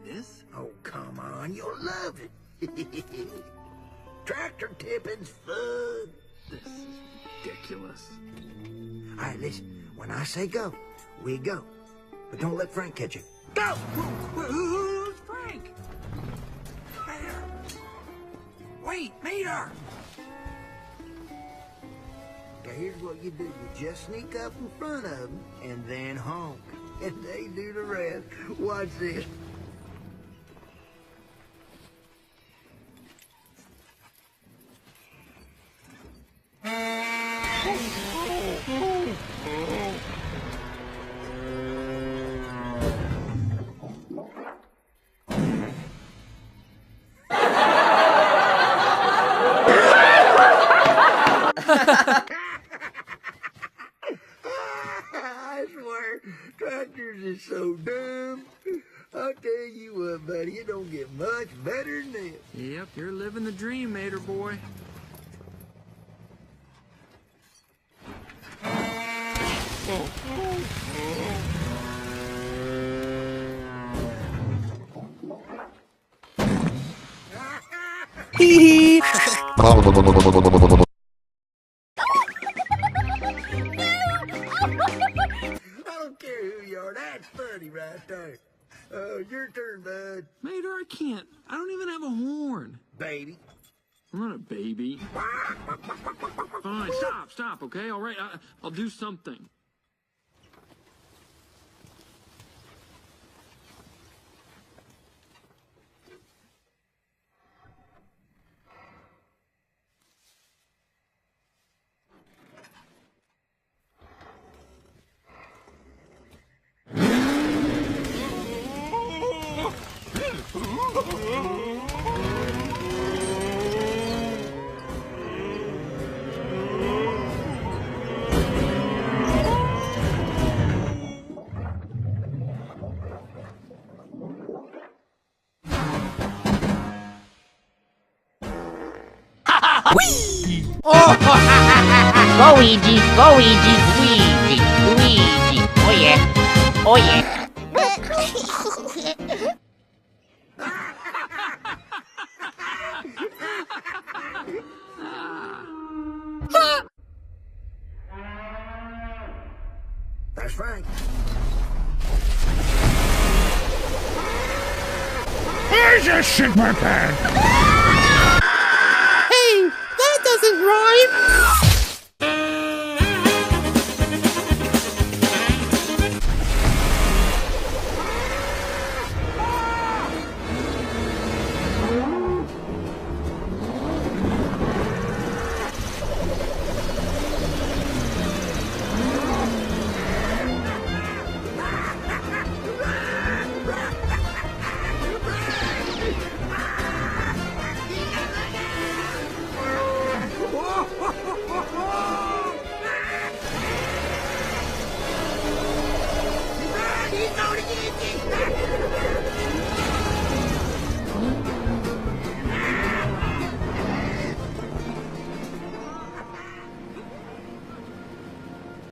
this? Oh, come on, you'll love it. Tractor tipping's fun. This is ridiculous. All right, listen. When I say go, we go. But don't let Frank catch you. Go! Who's Frank? Mater. Wait, Mater! Now, here's what you do. You just sneak up in front of them and then honk. And they do the rest. Watch this. I swear, tractors is so dumb. I'll tell you what, buddy, it don't get much better than this. Yep, you're living the dream, Mater boy. Hee hee. I don't care who you are, that's funny right there. Your turn, bud. Mater, I can't. I don't even have a horn. Baby. I'm not a baby. Fine, stop, okay? All right, I'll do something. Whee! Oh! Go Ouija, Ouija, Luigi. Oh yeah, oh yeah. That's Frank. I just shit my pants. Hey, that doesn't rhyme.